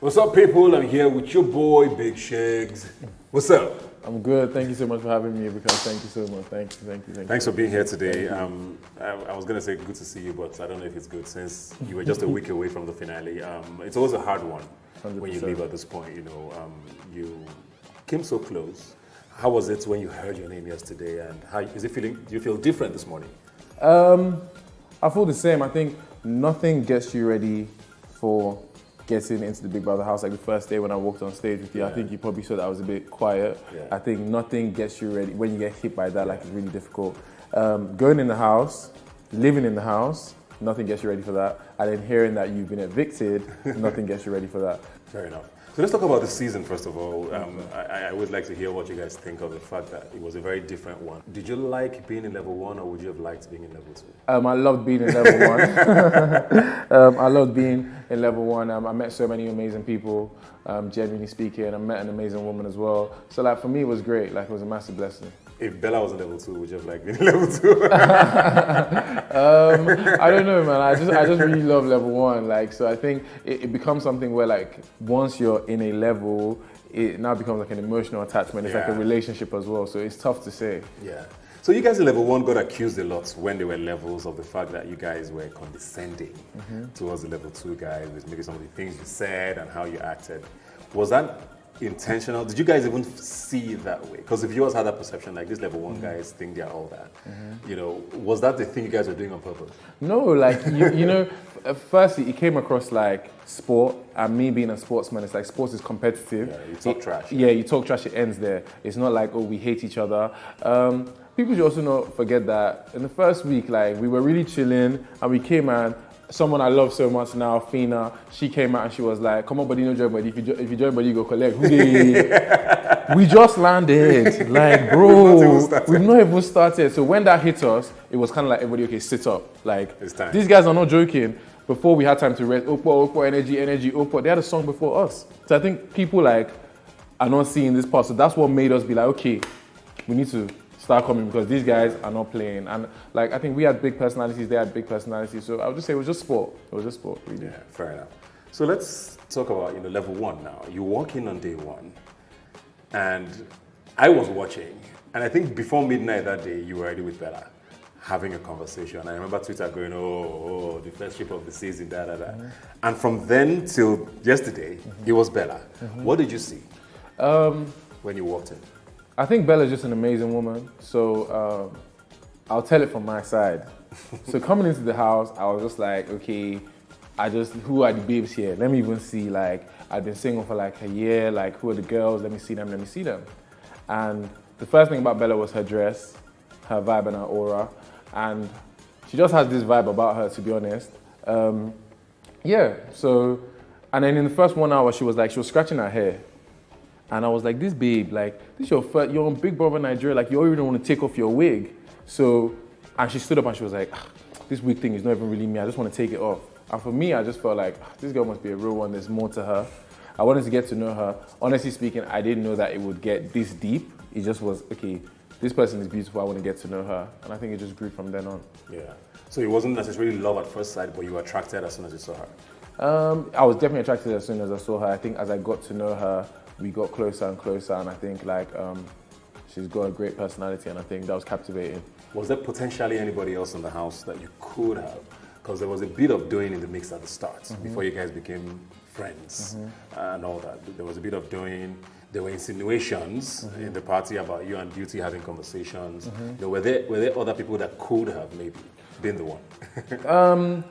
What's up, people? I'm here with your boy, Big Sheggz. What's up? I'm good. Thank you so much for having me, Ebuka. Thank you so much. Thank you. Thanks for being here today. I was going to say good to see you, but I don't know if it's good since you were just a week away from the finale. It's always a hard one 100%. when you leave at this point. You came so close. How was it when you heard your name yesterday, and how is it feeling? Do you feel different this morning? I feel the same. I think nothing gets you ready for getting into the Big Brother house. Like the first day when I walked on stage with you, I think you probably saw that I was a bit quiet. Yeah. I think nothing gets you ready. When you get hit by that, like it's really difficult. Going in the house, living in the house, nothing gets you ready for that. And then hearing that you've been evicted, nothing gets you ready for that. Fair enough. So let's talk about the season first of all. I would like to hear what you guys think of the fact that it was a very different one. Did you like being in level 1 or would you have liked being in level 2? I loved being in level 1. I loved being in level 1. I met so many amazing people, genuinely speaking, and I met an amazing woman as well. So like for me, it was great. Like it was a massive blessing. If Bella was in level 2, would you have liked being in level 2? I don't know, man. I just really love level 1. Like, so I think it becomes something where like once you're in a level, it now becomes like an emotional attachment. It's like a relationship as well. So it's tough to say. Yeah. So you guys in level 1 got accused a lot when there were levels of the fact that you guys were condescending towards the level 2 guys with maybe some of the things you said and how you acted. Was that intentional? Did you guys even see it that way? Because the viewers had that perception, like these level 1 guys think they're all that. Was that the thing you guys were doing on purpose? No, like, firstly, it came across like sport, and me being a sportsman, it's like sports is competitive. Yeah, you talk trash. Yeah, you talk trash, it ends there. It's not like, oh, we hate each other. People should also not forget that in the first week, like, we were really chilling, and we came out. Someone I love so much now, Fina, she came out and she was like, come on, buddy, no join buddy. If you join buddy, you go collect. We just landed. Like, bro, we've not even started. So when that hit us, it was kind of like, everybody, okay, sit up. Like, It's time. These guys are not joking. Before we had time to rest, Opo, energy, Opo, they had a song before us. So I think people like are not seeing this part. So that's what made us be like, okay, we need to start coming because these guys are not playing. And like, I think we had big personalities, they had big personalities. So I would just say it was just sport. It was just sport, really. Yeah, fair enough. So let's talk about level 1 now. You walk in on day 1, and I was watching, and I think before midnight that day, you were already with Bella, having a conversation. I remember Twitter going, oh, the first trip of the season, da. And from then till yesterday, it was Bella. What did you see when you walked in? I think Bella's just an amazing woman, so I'll tell it from my side. So coming into the house, I was just like, okay, who are the babes here? Let me even see, like, I've been single for like a year, like, who are the girls? Let me see them. And the first thing about Bella was her dress, her vibe and her aura, and she just has this vibe about her, to be honest. And then in the first 1 hour, she was scratching her hair. And I was like, this babe, like, this is your first, you're on Big Brother Nigeria, like, you already want to take off your wig. So, and she stood up and she was like, this wig thing is not even really me, I just want to take it off. And for me, I just felt like, this girl must be a real one, there's more to her. I wanted to get to know her. Honestly speaking, I didn't know that it would get this deep. It just was, okay, this person is beautiful, I want to get to know her. And I think it just grew from then on. Yeah. So it wasn't necessarily love at first sight, but you were attracted as soon as you saw her? I was definitely attracted as soon as I saw her. I think as I got to know her, we got closer and closer, and I think like she's got a great personality, and I think that was captivating. Was there potentially anybody else in the house that you could have? Because there was a bit of doing in the mix at the start, before you guys became friends and all that. There was a bit of doing. There were insinuations in the party about you and Beauty having conversations. Were there other people that could have maybe been the one?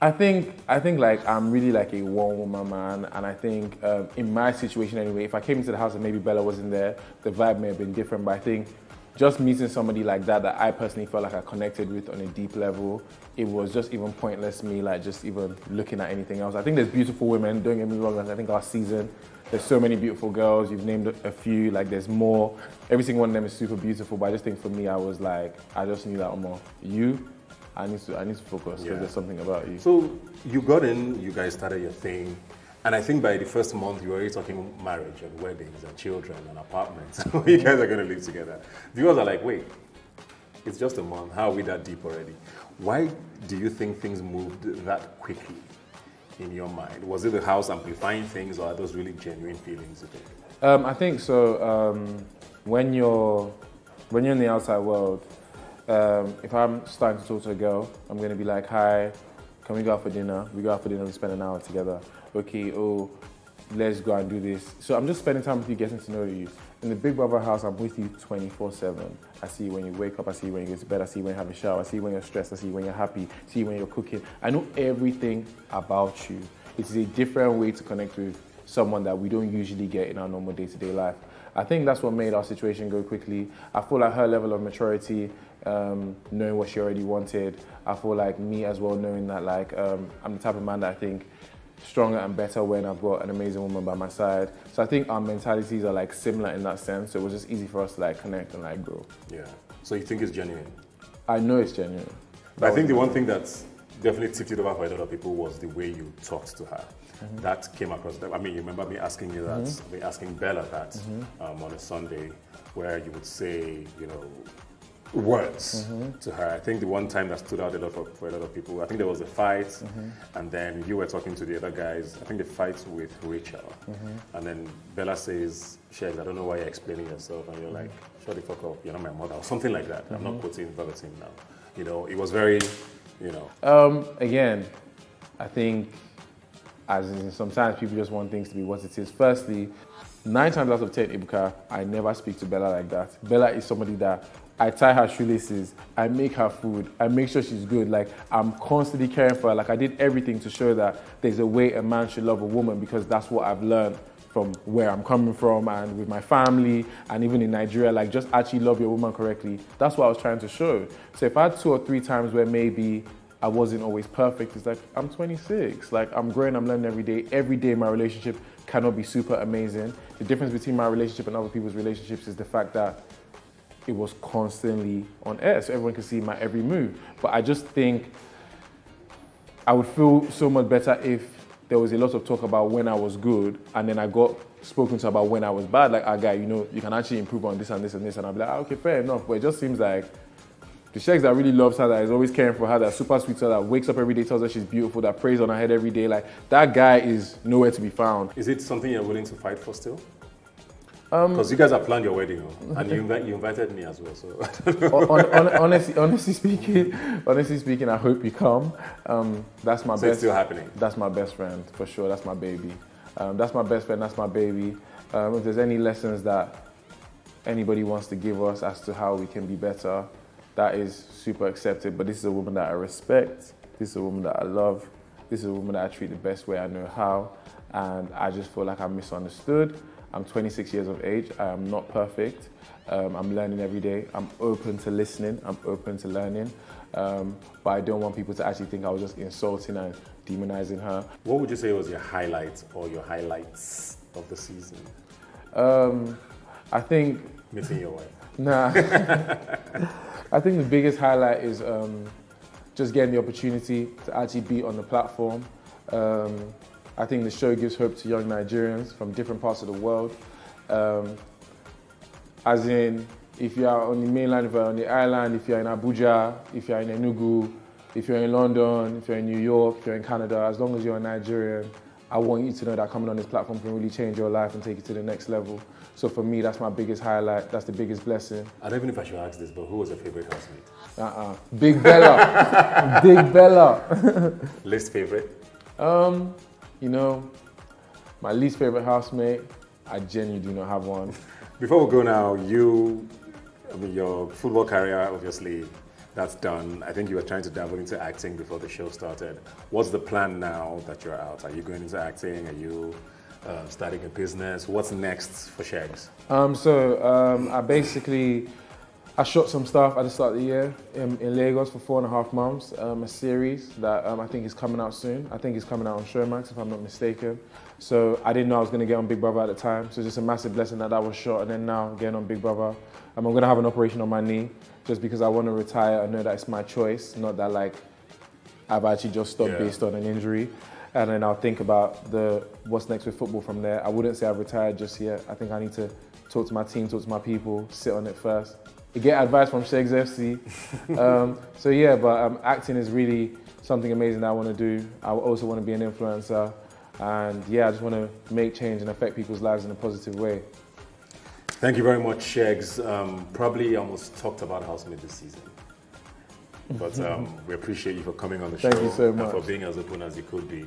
I think like I'm really like a one-woman man, and I think in my situation anyway, if I came into the house and maybe Bella wasn't there, the vibe may have been different. But I think just meeting somebody like that I personally felt like I connected with on a deep level, it was just even pointless me like just even looking at anything else. I think there's beautiful women, don't get me wrong, I think our season, there's so many beautiful girls, you've named a few, like there's more. Every single one of them is super beautiful, but I just think for me, I was like, I just knew that, I need to focus because there's something about you. So you got in, you guys started your thing, and I think by the first month you were already talking marriage and weddings and children and apartments. You guys are going to live together. Viewers are like, wait, it's just a month. How are we that deep already? Why do you think things moved that quickly? in your mind? Was it the house amplifying things, or are those really genuine feelings, you think? I think so. When you're in the outside world, if I'm starting to talk to a girl, I'm going to be like, hi, can we go out for dinner? We go out for dinner, we spend an hour together. Okay, oh, let's go and do this. So I'm just spending time with you, getting to know you. In the Big Brother house, I'm with you 24/7. I see you when you wake up, I see you when you go to bed, I see you when you have a shower, I see you when you're stressed, I see you when you're happy, I see you when you're cooking. I know everything about you. It is a different way to connect with someone that we don't usually get in our normal day-to-day life. I think that's what made our situation go quickly. I feel like her level of maturity, knowing what she already wanted. I feel like me as well, knowing that like I'm the type of man that I think stronger and better when I've got an amazing woman by my side. So I think our mentalities are like similar in that sense. So it was just easy for us to like connect and like grow. Yeah. So you think it's genuine? I know it's genuine. I think the one thing that's definitely tipped it over for a lot of people was the way you talked to her. That came across. I mean, you remember me asking you that, me asking Bella that on a Sunday, where you would say, you know, words to her. I think the one time that stood out a lot for a lot of people, I think there was a fight, and then you were talking to the other guys. I think the fight with Rachel, and then Bella says, Sheggz, I don't know why you're explaining yourself, and you're like, shut the fuck up, you're not my mother, or something like that. I'm not quoting verbatim now. You know, it was very, you know. Again, I think as in sometimes people just want things to be what it is. Firstly, 9 times out of 10, Ebuka, I never speak to Bella like that. Bella is somebody that I tie her shoelaces, I make her food, I make sure she's good. Like, I'm constantly caring for her. Like, I did everything to show that there's a way a man should love a woman, because that's what I've learned from where I'm coming from and with my family and even in Nigeria. Like, just actually love your woman correctly. That's what I was trying to show. So if I had 2 or 3 times where maybe I wasn't always perfect, it's like, I'm 26. Like, I'm growing, I'm learning every day. Every day my relationship cannot be super amazing. The difference between my relationship and other people's relationships is the fact that it was constantly on air, so everyone can see my every move. But I just think I would feel so much better if there was a lot of talk about when I was good, and then I got spoken to about when I was bad. Like, guy, you know, you can actually improve on this and this and this. And I'll be like, okay, fair enough. But it just seems like the Sheggz that really loves her, that is always caring for her, that super sweet to her, that wakes up every day, tells her she's beautiful, that prays on her head every day, like, that guy is nowhere to be found. Is it something you're willing to fight for still? Because you guys have planned your wedding, and you invited me as well. So honestly speaking, I hope you come. That's my best. It's still happening. That's my best friend for sure. That's my baby. That's my best friend. That's my baby. If there's any lessons that anybody wants to give us as to how we can be better, that is super accepted. But this is a woman that I respect. This is a woman that I love. This is a woman that I treat the best way I know how. And I just feel like I'm misunderstood. I'm 26 years of age. I am not perfect. I'm learning every day. I'm open to listening. I'm open to learning. But I don't want people to actually think I was just insulting and demonizing her. What would you say was your highlight or your highlights of the season? I think... Meeting your wife. Nah. I think the biggest highlight is just getting the opportunity to actually be on the platform. I think the show gives hope to young Nigerians from different parts of the world. As in, if you're on the mainland, if you're on the island, if you're in Abuja, if you're in Enugu, if you're in London, if you're in New York, if you're in Canada, as long as you're a Nigerian, I want you to know that coming on this platform can really change your life and take you to the next level. So for me, that's my biggest highlight. That's the biggest blessing. I don't even know if I should ask this, but who was your favorite housemate? Big Bella. Big Bella. Least favorite? You know, my least favorite housemate, I genuinely do not have one. Before we go now, your football career, obviously, that's done. I think you were trying to dabble into acting before the show started. What's the plan now that you're out? Are you going into acting? Are you starting a business? What's next for Sheggz? I shot some stuff at the start of the year in Lagos for 4.5 months, a series that I think is coming out soon. I think it's coming out on Showmax, if I'm not mistaken. So I didn't know I was going to get on Big Brother at the time. So it's just a massive blessing that was shot, and then now getting on Big Brother. I'm going to have an operation on my knee just because I want to retire. I know that it's my choice, not that like I've actually just stopped based on an injury. And then I'll think about what's next with football from there. I wouldn't say I've retired just yet. I think I need to talk to my team, talk to my people, sit on it first. Get advice from Sheggz FC. But acting is really something amazing that I want to do. I also want to be an influencer. And yeah, I just want to make change and affect people's lives in a positive way. Thank you very much, Sheggz. Probably almost talked about Housemate this season. But we appreciate you for coming on the show. Thank you so much. And for being as open as you could be.